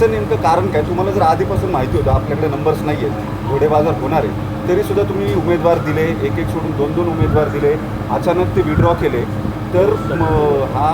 याचं नेमकं कारण काय? तुम्हाला जर आधीपासून माहिती होतं आपल्याकडे नंबर्स नाही आहेत, घोडेबाजार होणार आहे, तरीसुद्धा तुम्ही उमेदवार दिले, एक एक सोडून 2-2 उमेदवार दिले, अचानक ते विड्रॉ केले, तर हा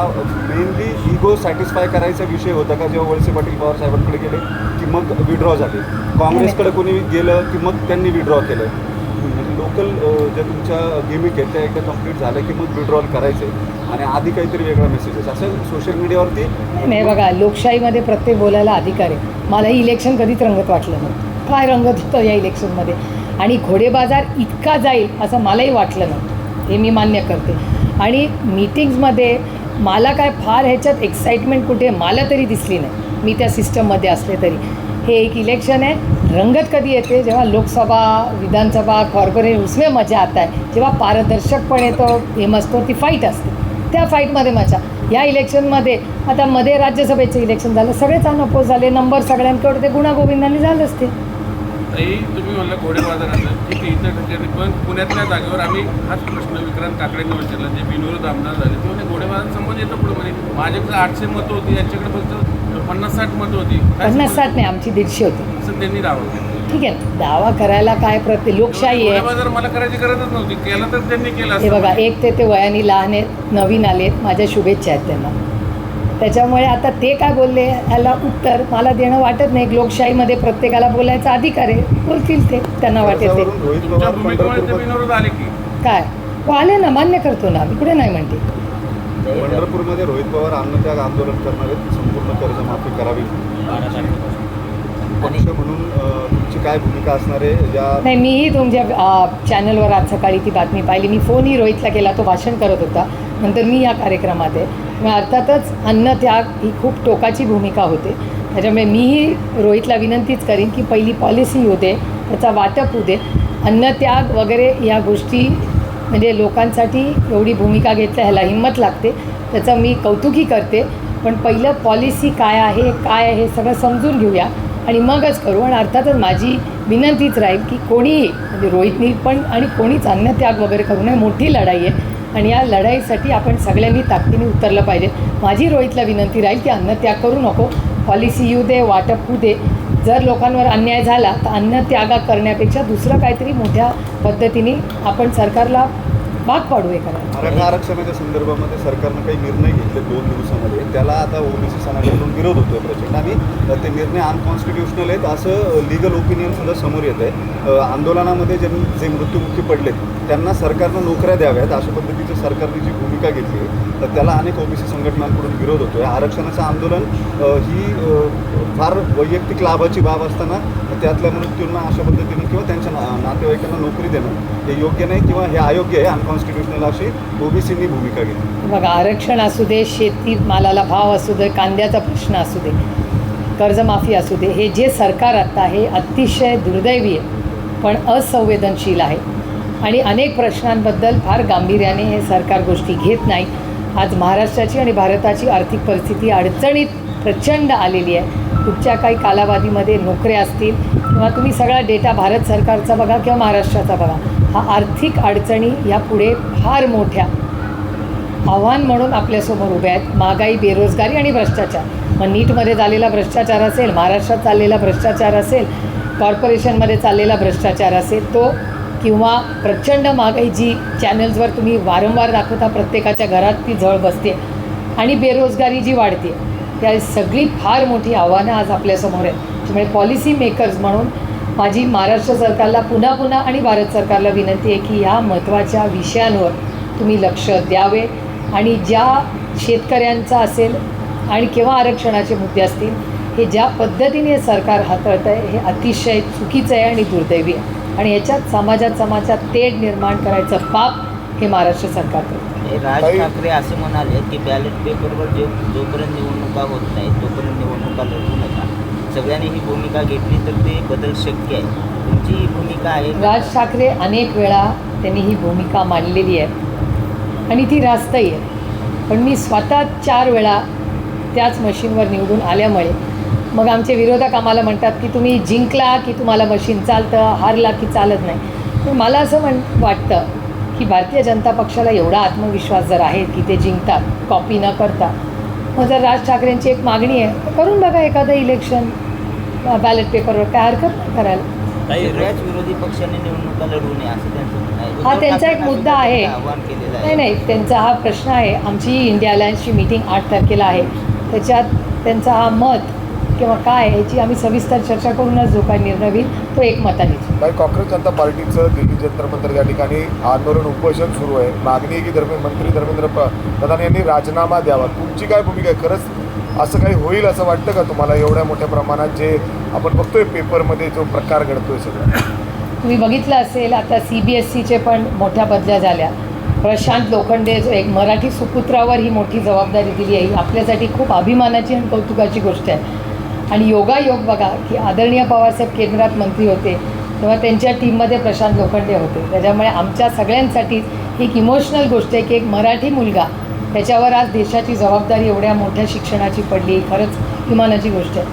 मेनली इगो सॅटिस्फाय करायचा विषय होता का जेव्हा वळसे पाटील पवार साहेबांकडे गेले की मग विड्रॉ झाले, काँग्रेसकडे कोणी गेलं की मग त्यांनी विड्रॉ केलं, म्हणजे लोकल ज्या तुमच्या गेमिक आहेत त्या एकदा कंप्लीट झाल्या की मग विड्रॉल करायचे आणि आधी काहीतरी वेगळा मेसेजेस असं सोशल मीडियावरती? नाही बघा, लोकशाहीमध्ये प्रत्येक बोलायला अधिकार आहे. मला ही इलेक्शन कधीच रंगत वाटलं नाही. काय रंगत होतं या इलेक्शनमध्ये, आणि घोडेबाजार इतका जाईल असं मलाही वाटलं नाही, हे मी मान्य करते. आणि मीटिंग्समध्ये मला काय फार ह्याच्यात एक्साइटमेंट कुठे मला तरी दिसली नाही, मी त्या सिस्टममध्ये असले तरी. हे एक इलेक्शन आहे. रंगत कधी येते? जेव्हा लोकसभा, विधानसभा, कॉर्पोरेट, उसमें मजा आता है. जेव्हा पारदर्शकपणे तो गेम असतो, ती फाईट असते, त्या फाईटमध्ये मजा. या इलेक्शनमध्ये आता मध्ये राज्यसभेचं इलेक्शन झालं, सगळेच अनअपोज झाले, नंबर सगळ्यांकडे ते गुणागोविंदांनी झालं असते. तुम्ही म्हणलं घोडेबाजाराचं, ठीक आहे, इतर ठिकाणी पण पुण्यातल्या जागेवर आम्ही हाच प्रश्न विक्रांत काकडेंनी विचारला, जे बिनविरोध आमदार झाले, ते म्हणजे घोडेबाजार संबंध येतं पुढे. म्हणजे माझ्याकडे 800 मतं होती, यांच्याकडे फक्त 50-60 मतं होती. 50-60 नाही, आमची 150 होती. असं त्यांनी दावा केला. ठीक आहे, दावा करायला काय, प्रत्येक लोकशाही आहे. घोडेबाजार मला करायची गरजच नव्हती, केला तर त्यांनी केला. हे बघा, एक ते वयाने लहान आहेत, नवीन आलेत, माझ्या शुभेच्छा आहेत त्यांना. त्याच्यामुळे आता ते काय बोलले ह्याला उत्तर मला देणं वाटत नाही. लोकशाहीमध्ये प्रत्येकाला बोलायचा अधिकार आहे, बोलतील ते, त्यांना वाटेल ते. तुमच्या भूमिकेमुळे ते बिनविरोध आले की काय हो, आले ना, मान्य करतो ना, मी कुठे नाही म्हणते. पंढरपूरमध्ये रोहित पवार अन्नत्याग आंदोलन करणार आहेत, संपूर्ण कर्जमाफी करावी पक्ष म्हणून तुमची काय भूमिका असणार आहे? नाही, मीही तुमच्या चॅनलवर आज सकाळी ती बातमी पाहिली. मी फोनही रोहितला केला, तो भाषण करत होता. नंतर मी या कार्यक्रमात आहे. मग अर्थातच अन्नत्याग ही खूप टोकाची भूमिका होते. त्याच्यामुळे मीही रोहितला विनंतीच करीन की पहिली पॉलिसी होऊ दे, त्याचा वाटप होऊ दे. अन्नत्याग वगैरे या गोष्टी म्हणजे लोकांसाठी एवढी भूमिका घेतल्या, ह्याला हिंमत लागते, त्याचं मी कौतुकही करते. पण पहिलं पॉलिसी काय आहे, काय आहे हे सगळं समजून घेऊया आणि मगच करू. आणि अर्थातच माझी विनंतीच राहील की कोणीही, म्हणजे रोहितनी पण आणि कोणीच अन्नत्याग वगैरे करू नये. मोठी लढाई आहे आणि या लढाईसाठी आपण सगळ्यांनी ताकदीने उतरलं पाहिजे. माझी रोहितला विनंती राहील की अन्नत्याग करू नको, पॉलिसी येऊ दे, वाटप होऊ दे. जर लोकांवर अन्याय झाला तर अन्नत्याग करण्यापेक्षा दुसरं काहीतरी मोठ्या पद्धतीने आपण सरकारला भाग पाडू हे करायला. मराठा आरक्षणाच्या संदर्भामध्ये सरकारनं काही निर्णय घेतले 2 दिवसामध्ये, त्याला आता ओबीसी समाजाकडून विरोध होतोय प्रचंड आणि ते निर्णय अनकॉन्स्टिट्युशनल आहेत असं लिगल ओपिनियन सुद्धा समोर येत आहे. आंदोलनामध्ये जे मृत्युमुखी पडलेत त्यांना सरकारनं नोकऱ्या द्याव्यात अशा पद्धतीचं सरकारने जी भूमिका घेतली आहे, तर त्याला अनेक ओबीसी संघटनांकडून विरोध होतोय. आरक्षणाचं आंदोलन ही फार वैयक्तिक लाभाची बाब असताना त्यातल्या मृत्यूंना अशा पद्धतीने किंवा त्यांच्या नातेवाईकांना नोकरी देणं हे योग्य नाही किंवा हे अयोग्य आहे, अनकॉन्स्टिट्युशनल अशी ओबीसींनी भूमिका घेतली. बघा, आरक्षण असू दे, शेती मालाला भाव असू दे, कांद्याचा प्रश्न असू दे, कर्जमाफी असू दे, हे जे सरकार आता आहे अतिशय दुर्दैवी आहे, पण असंवेदनशील आहे आणि अनेक प्रश्नांबद्दल फार गांभीर्याने हे सरकार गोष्टी घेत नाही. आज महाराष्ट्राची आणि भारताची आर्थिक परिस्थिती अडचणीत प्रचंड आलेली आहे. पुढच्या काही कालावधीमध्ये नोकऱ्या असतील किंवा तुम्ही सगळा डेटा भारत सरकारचा बघा किंवा महाराष्ट्राचा बघा, हा आर्थिक अडचणी यापुढे फार मोठ्या आव्हान म्हणून आपल्यासमोर उभ्या आहेत. महागाई, बेरोजगारी आणि भ्रष्टाचार. मग नीटमध्ये झालेला भ्रष्टाचार असेल, महाराष्ट्रात चाललेला भ्रष्टाचार असेल, कॉर्पोरेशनमध्ये चाललेला भ्रष्टाचार असेल तो, किंवा प्रचंड महागाई जी चॅनल्सवर तुम्ही वारंवार दाखवता, प्रत्येकाच्या घरात ती झळ बसते, आणि बेरोजगारी जी वाढते, त्या सगळी फार मोठी आव्हानं आज आपल्यासमोर आहेत. त्यामुळे पॉलिसी मेकर्स म्हणून माझी महाराष्ट्र सरकारला पुन्हा पुन्हा आणि भारत सरकारला विनंती आहे की ह्या महत्त्वाच्या विषयांवर तुम्ही लक्ष द्यावे आणि ज्या शेतकऱ्यांचा असेल आणि किंवा आरक्षणाचे मुद्दे असतील, हे ज्या पद्धतीने सरकार हाताळतं आहे हे अतिशय चुकीचं आहे आणि दुर्दैवी आहे. आणि याच्यात समाजात तेढ निर्माण करायचं पाप हे महाराष्ट्र सरकार करतं. राज ठाकरे असे म्हणाले की बॅलेट पेपरवर जोपर्यंत निवडणुका होत नाही तोपर्यंत निवडणुका लढवू नका. सगळ्यांनी ही भूमिका घेतली तर ते बदल शक्य आहे. तुमची ही भूमिका आहे? राज ठाकरे अनेक वेळा त्यांनी ही भूमिका मांडलेली आहे आणि ती रास्तही आहे. पण मी स्वतः 4 वेळा त्याच मशीनवर निवडून आल्यामुळे मग आमचे विरोधक आम्हाला म्हणतात की तुम्ही जिंकला की तुम्हाला मशीन चालतं, हारला की चालत नाही. पण मला असं वाटतं की भारतीय जनता पक्षाला एवढा आत्मविश्वास जर आहे की ते जिंकतात कॉपी न करता, मग जर राज ठाकरेंची एक मागणी आहे तर करून बघा एखादं इलेक्शन बॅलेट पेपरवर, काय हरकत नाही करायला. सगळ्याच विरोधी पक्षांनी निवडणुका लढवू नये असं त्यांचं म्हणणं आहे. हा उद्धव त्यांचा एक ठाकरेंना मुद्दा सुद्धा आहे. त्यांनी आवाहन केलेलं नाही आहे. नाही, त्यांचा हा प्रश्न आहे. आमची इंडिया अलायन्सची मीटिंग 8 तारखेला आहे. त्याच्यात त्यांचा हा मत किंवा काय याची आम्ही सविस्तर चर्चा करूनच जो काय निर्णय होईल तो एकमतानेच. काही काँग्रेस जनता पार्टीचं दिल्ली जंतर मंतर या ठिकाणी आंदोलन उपोषण सुरू आहे. मागणी आहे की मंत्री धर्मेंद्र प्रधान यांनी राजीनामा द्यावा. तुमची काय भूमिका आहे? खरंच असं काही होईल असं वाटतं का तुम्हाला? एवढ्या मोठ्या प्रमाणात जे आपण बघतोय पेपरमध्ये जो प्रकार घडतोय सगळं, तुम्ही बघितलं असेल आता CBSEचे पण मोठ्या बदल्या झाल्या. प्रशांत लोखंडे जो एक मराठी सुपुत्रावर ही मोठी जबाबदारी दिली आहे, ही आपल्यासाठी खूप अभिमानाची आणि कौतुकाची गोष्ट आहे. आणि योगायोग बघा की आदरणीय पवारसाहेब केंद्रात मंत्री होते तेव्हा त्यांच्या टीममध्ये प्रशांत लोखंडे होते. त्याच्यामुळे आमच्या सगळ्यांसाठी एक इमोशनल गोष्ट आहे की एक मराठी मुलगा त्याच्यावर आज देशाची जबाबदारी एवढ्या मोठ्या शिक्षणाची पडली, खरंच अभिमानाची गोष्ट आहे.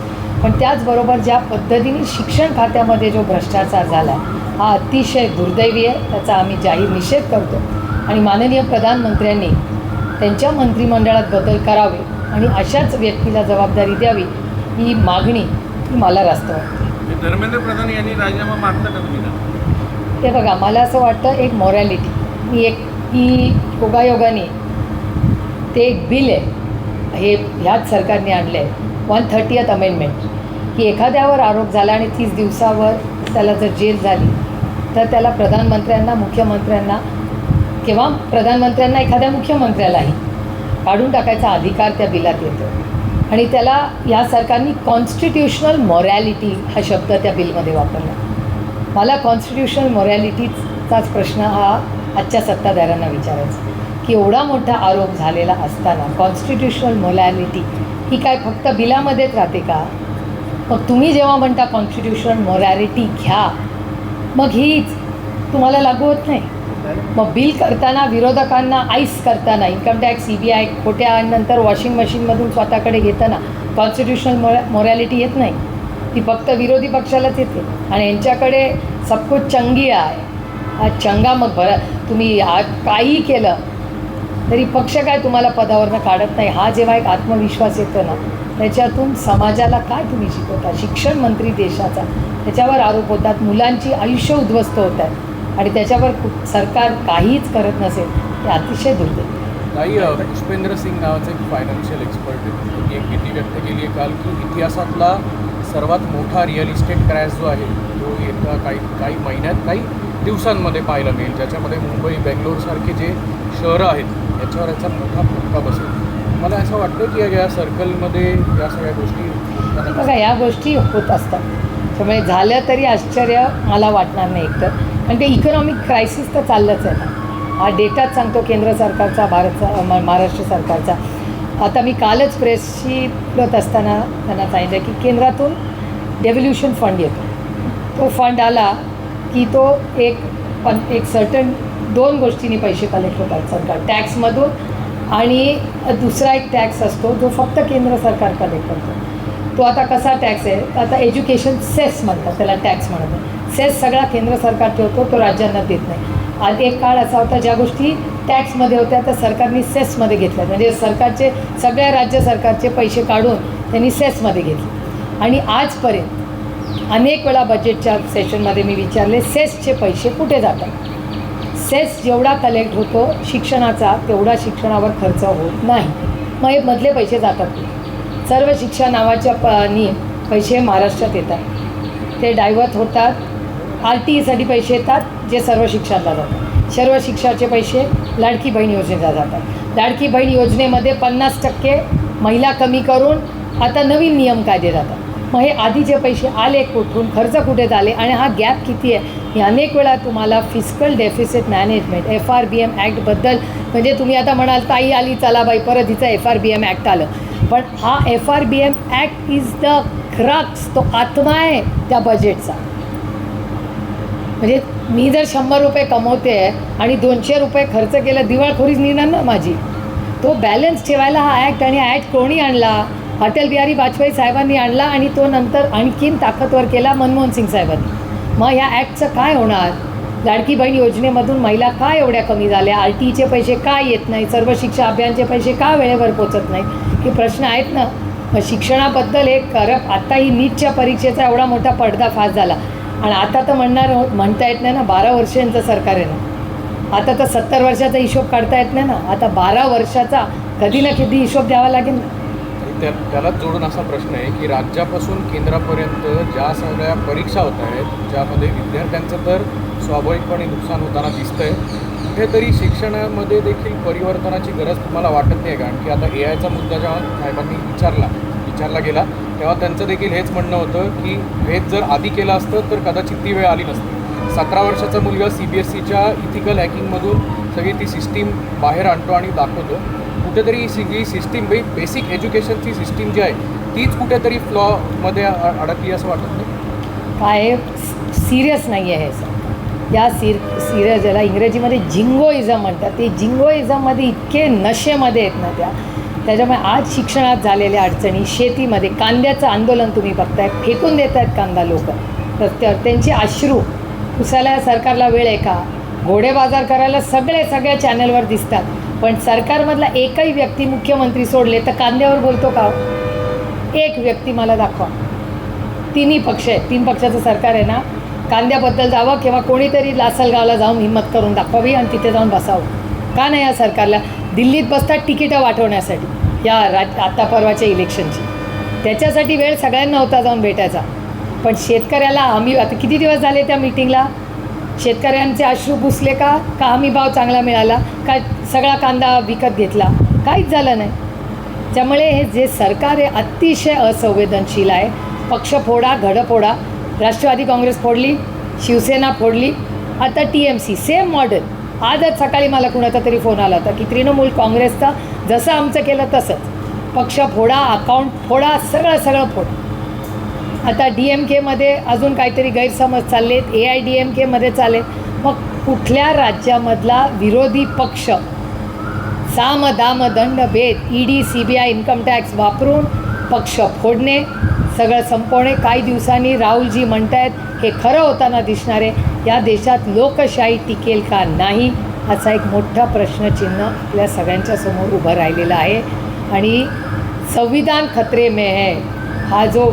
पण त्याचबरोबर ज्या पद्धतीने शिक्षण खात्यामध्ये जो भ्रष्टाचार झाला हा अतिशय दुर्दैवी आहे. त्याचा आम्ही जाहीर निषेध करतो आणि माननीय प्रधानमंत्र्यांनी त्यांच्या मंत्रिमंडळात बदल करावे आणि अशाच व्यक्तीला जबाबदारी द्यावी ही मागणी ही मला रास्त वाटते. धर्मेंद्र प्रधान यांनी राजीनामा मागता का तुम्ही? ते बघा, मला असं वाटतं एक मॉरॅलिटी ही योगायोगाने ते एक बिल आहे, हे ह्याच सरकारने आणलं आहे 130th अमेंडमेंट, की एखाद्यावर आरोप झाला आणि 30 दिवसावर त्याला जर जेल झाली तर त्याला प्रधानमंत्र्यांना, मुख्यमंत्र्यांना किंवा प्रधानमंत्र्यांना एखाद्या मुख्यमंत्र्यालाही काढून टाकायचा अधिकार त्या बिलात येतो. आणि त्याला या सरकारने कॉन्स्टिट्युशनल मॉरॅलिटी हा शब्द त्या बिलमध्ये वापरला. मला कॉन्स्टिट्युशनल मॉरॅलिटीचाच प्रश्न हा आजच्या सत्ताधाऱ्यांना विचारायचा की एवढा मोठा आरोप झालेला असताना कॉन्स्टिट्युशनल मॉरॅलिटी ही काय फक्त बिलामध्येच राहते का? मग तुम्ही जेव्हा म्हणता कॉन्स्टिट्युशनल मॉरॅलिटी घ्या, मग हीच तुम्हाला लागू होत नाही. मग बिल करताना विरोधकांना आईस करताना इन्कम टॅक्स, CBI खोट्या नंतर वॉशिंग मशीनमधून स्वतःकडे घेताना कॉन्स्टिट्युशनल मॉरॅलिटी येत नाही, ती फक्त विरोधी पक्षालाच येते. आणि यांच्याकडे सब कुछ चंगी आहे. हा चंगा मग तुम्ही काही केलं तरी पक्ष काय तुम्हाला पदावरनं काढत नाही. हा जेव्हा एक आत्मविश्वास येतो ना त्याच्यातून समाजाला काय तुम्ही शिकवता? शिक्षण मंत्री देशाचा त्याच्यावर आरोप होतात, मुलांची आयुष्य उद्ध्वस्त होत आहेत आणि त्याच्यावर सरकार काहीच करत नसेल हे अतिशय दुर्दैव. काही पुष्पेंद्र सिंग नावाचे एक फायनान्शियल एक्सपर्ट आहेत, एक भीती व्यक्त केली आहे काल की इतिहासातला सर्वात मोठा रिअल इस्टेट क्रॅश जो आहे तो येत्या काही महिन्यात, काही दिवसांमध्ये पाहायला मिळेल, ज्याच्यामध्ये मुंबई, बेंगलोरसारखे जे शहरं आहेत याच्यावर याचा मोठा फटका बसेल. मला असं वाटतं की या सर्कलमध्ये या सगळ्या गोष्टी बघा या गोष्टी होत असतात, त्यामुळे झालं तरी आश्चर्य मला वाटणार नाही एकतर. आणि ते इकॉनॉमिक क्रायसिस तर चाललंच आहे ना, हा डेटाच सांगतो केंद्र सरकारचा, महाराष्ट्र सरकारचा. आता मी कालच प्रेसशी बोलत असताना त्यांना सांगितलं की केंद्रातून डेव्होल्युशन फंड येतो, तो फंड आला की तो एक सर्टन 2 गोष्टींनी पैसे कलेक्ट होतात सरकार, टॅक्समधून आणि दुसरा एक टॅक्स असतो जो फक्त केंद्र सरकार कलेक्ट करतो. तो आता कसा टॅक्स आहे? आता एज्युकेशन सेस म्हणतात त्याला, टॅक्स म्हणत नाही. सेस सगळा केंद्र सरकार ठेवतो, तो राज्यांना देत नाही. आज एक काळ असा होता ज्या गोष्टी टॅक्समध्ये होत्या त्या सरकारने सेसमध्ये घेतल्या, म्हणजे सरकारचे सगळ्या राज्य सरकारचे पैसे काढून त्यांनी सेसमध्ये घेतले. आणि आजपर्यंत अनेक वेळा बजेटच्या सेशनमध्ये मी विचारले सेसचे पैसे कुठे जातात? सेस जेवढा कलेक्ट होतो शिक्षणाचा तेवढा शिक्षणावर खर्च होत नाही. मग हे मधले पैसे जातात. सर्व शिक्षा नावाच्या पैसे महाराष्ट्रात येतात, ते डायव्हर्ट होतात. RTEसाठी पैसे येतात जे सर्व शिक्षणाला जातात. सर्व शिक्षणाचे पैसे लाडकी बहीण योजनेला जातात. लाडकी बहीण योजनेमध्ये 50% महिला कमी करून आता नवीन नियम कायदे जातात. मग हे आधीचे पैसे आले कुठून, खर्च कुठे झाले आणि हा गॅप किती आहे हे अनेक वेळा तुम्हाला फिस्कल डेफिसिट मॅनेजमेंट FRBM ॲक्टबद्दल, म्हणजे तुम्ही आता म्हणाल ताई आली चला बाई परत हिचं FRBM ॲक्ट आलं, पण हा FRBM act is the crux, तो आत्मा आहे त्या बजेटचा. म्हणजे मी जर 100 रुपये कमवते आणि 200 रुपये खर्च केला, दिवाळखोरीच निघणार ना माझी. तो बॅलन्स ठेवायला हा ॲक्ट, आणि ॲक्ट कोणी आणला? अटल बिहारी वाजपेयी साहेबांनी आणला आणि तो नंतर आणखीन ताकदवर केला मनमोहन सिंग साहेबांनी. मग या ॲक्टचं काय होणार? लाडकी बहीण योजनेमधून महिला का एवढ्या कमी झाल्या? RTEचे पैसे का येत नाही? सर्व शिक्षा अभियानचे पैसे का वेळेवर पोचत नाही? हे प्रश्न आहेत ना. मग शिक्षणाबद्दल एक आता ही नीटच्या परीक्षेचा एवढा मोठा पर्दाफाश झाला आणि आता तर म्हणता येत नाही ना, 12 वर्ष यांचं सरकार आहे ना. आता तर 70 वर्षाचा हिशोब काढता येत नाही ना. आता 12 वर्षाचा कधी ना कधी हिशोब द्यावा लागेल ना. त्यालाच जोडून असा प्रश्न आहे की राज्यापासून केंद्रापर्यंत ज्या सगळ्या परीक्षा होत आहेत ज्यामध्ये विद्यार्थ्यांचं तर स्वाभाविकपणे नुकसान होताना दिसतंय, कुठेतरी शिक्षणामध्ये देखील परिवर्तनाची गरज तुम्हाला वाटत नाही? कारण की आता AIचा मुद्दा जेव्हा साहेबांनी विचारला गेला तेव्हा त्यांचं देखील हेच म्हणणं होतं की हेच जर आधी केलं असतं तर कदाचित ती वेळ आली नसती. 17 वर्षाचा मुलगा CBSEच्या इथिकल हॅकिंगमधून सगळी ती सिस्टीम बाहेर आणतो आणि दाखवतो. कुठेतरी ही सगळी सिस्टीम बेसिक एज्युकेशनची सिस्टीम जी आहे तीच कुठेतरी फ्लॉमध्ये अडकली असं वाटत नाही? काय सिरियस नाही आहे हे सर. या सिरियस ज्याला इंग्रजीमध्ये जिंगोइझम म्हणतात, ते जिंगोइझममध्ये इतके नशेमध्ये आहेत ना त्याच्यामुळे आज शिक्षणात झालेल्या अडचणी, शेतीमध्ये कांद्याचं आंदोलन तुम्ही बघताय, फेकून देत आहेत कांदा लोक रस्त्यावर, त्यांचे अश्रू पुसायला सरकारला वेळ आहे का? घोडे बाजार करायला सगळ्या चॅनलवर दिसतात, पण सरकारमधला एकही व्यक्ती मुख्यमंत्री सोडले तर कांद्यावर बोलतो का? एक व्यक्ती मला दाखवा. 3 पक्ष आहेत, 3 पक्षाचं सरकार आहे ना. कांद्याबद्दल जावं किंवा कोणीतरी लासलगावला जाऊन हिंमत करून दाखवावी आणि तिथे जाऊन बसावं. का नाही या सरकारला? दिल्लीत बसतात तिकीटं वाटवण्यासाठी या आता परवाच्या इलेक्शनची. त्याच्यासाठी वेळ सगळ्यांना होता जाऊन भेटायचा, पण शेतकऱ्याला आम्ही आता किती दिवस झाले त्या मीटिंगला? शेतकऱ्यांचे अश्रू पुसले का हमी भाव चांगला मिळाला का सगळा कांदा विकत घेतला? काहीच झालं नाही. त्यामुळे हे जे सरकार आहे अतिशय असंवेदनशील आहे. पक्ष फोडा, घडं फोडा. राष्ट्रवादी काँग्रेस फोडली, शिवसेना फोडली, आता TMC सेम मॉडेल. आजच सकाळी मला कुणाचा तरी फोन आला होता की तृणमूल काँग्रेसचा जसं आमचं केलं तसंच. पक्ष फोडा, अकाउंट फोडा, सगळं फोडा. आता DMKमध्ये अजून काहीतरी गैरसमज चाललेत, AIDMKमध्ये चालेल. मग कुठल्या राज्यामधला विरोधी पक्ष साम दाम दंड भेद ED CBI इन्कम टॅक्स वापरून पक्ष फोडणे, सगळं संपवणे, काही दिवसांनी राहुलजी म्हणतायत हे खरं होताना दिसणारे, या देशात लोकशाही टिकेल का नाही असा एक मोठा प्रश्नचिन्ह आपल्या सगळ्यांच्या समोर उभं राहिलेला आहे. आणि संविधान खतरे में है हा जो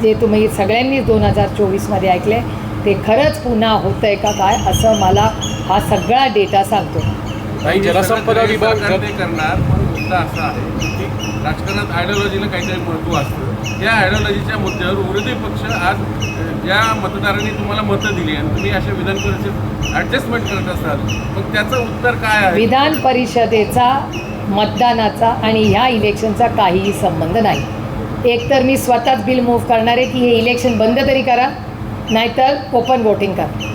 जे तुम्ही सगळ्यांनी 2024मध्ये ऐकले ते खरंच पुन्हा होतं आहे का काय असं मला हा सगळा डेटा सांगतो. काही जलसंपदा विभाग ते करणार, पण मुद्दा असा आहे की राजकारणात आयडिओलॉजीला काहीतरी महत्त्व असतं. या आयडिओलॉजीच्या मुद्द्यावर विरोधी पक्ष आज ज्या मतदारांनी तुम्हाला मतं दिली आणि तुम्ही अशा विधान परिषद ॲडजस्टमेंट करत असाल, मग त्याचं उत्तर काय आहे? विधान परिषदेचा मतदानाचा आणि ह्या इलेक्शनचा काहीही संबंध नाही. एकतर मी स्वतःच बिल मूव्ह करणार आहे की हे इलेक्शन बंद तरी करा, नाहीतर ओपन वोटिंग करा.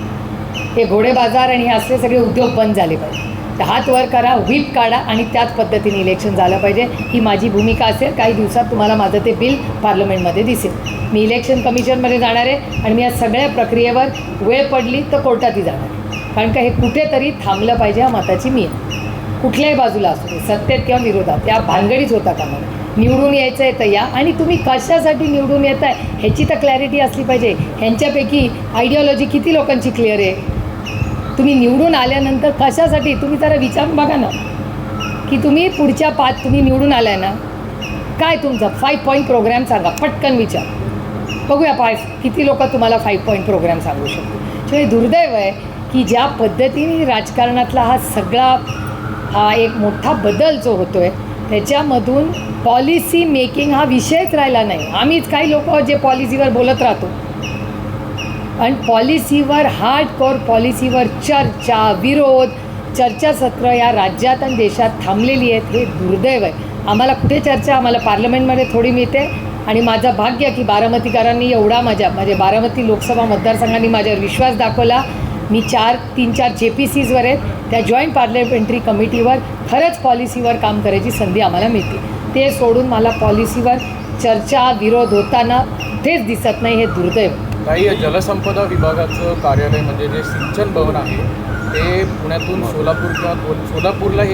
हे घोडे बाजार आणि हे असले सगळे उद्योग बंद झाले पाहिजे. तर हात वर करा, व्हीप काढा आणि त्याच पद्धतीने इलेक्शन झालं पाहिजे. ही माझी भूमिका असेल. काही दिवसात तुम्हाला माझं ते बिल पार्लमेंटमध्ये दिसेल. मी इलेक्शन कमिशनमध्ये जाणार आहे आणि मी या सगळ्या प्रक्रियेवर वेळ पडली तर कोर्टातही जाणार आहे. कारण का हे कुठेतरी थांबलं पाहिजे, हा मताची मी आहे. कुठल्याही बाजूला असू दे, सत्तेत किंवा विरोधात, या भानगडीच होता का मला. निवडून यायचं आहे तर या, आणि तुम्ही कशासाठी निवडून येत आहे ह्याची तर क्लॅरिटी असली पाहिजे. ह्यांच्यापैकी आयडिओलॉजी किती लोकांची क्लिअर आहे? तुम्ही निवडून आल्यानंतर कशासाठी तुम्ही जरा विचारून बघा ना की तुम्ही पुढच्या 5 तुम्ही निवडून आलाय ना, काय तुमचा 5 पॉईंट प्रोग्राम सांगा, पटकन विचार बघूया. किती लोक तुम्हाला 5 पॉईंट प्रोग्राम सांगू शकतो. म्हणजे दुर्दैव आहे की ज्या पद्धतीने राजकारणातला हा एक मोठा बदल जो होतो आहे त्याच्यामधून पॉलिसी मेकिंग हा विषयच राहिला नाही. आम्हीच काही लोक जे पॉलिसीवर बोलत राहतो आणि पॉलिसीवर हार्डकोर पॉलिसीवर चर्चा, विरोध, चर्चासत्र या राज्यात आणि देशात थांबलेली आहेत. हे दुर्दैव आहे. आम्हाला कुठे चर्चा, आम्हाला पार्लमेंटमध्ये थोडी मिळते. आणि माझं भाग्य की बारामतीकरांनी एवढा म्हणजे बारामती लोकसभा मतदारसंघांनी माझ्यावर विश्वास दाखवला. मी 3-4 JPCsवर आहेत, त्या जॉईंट पार्लमेंटरी कमिटीवर खरंच पॉलिसीवर काम करायची संधी आम्हाला मिळते. ते सोडून मला पॉलिसीवर चर्चा, विरोध होताना कुठेच दिसत नाही. हे दुर्दैव. काही जलसंपदा विभागाचं कार्यालय म्हणजे जे सिंचन भवन आहे ते पुण्यातून सोलापूरला एक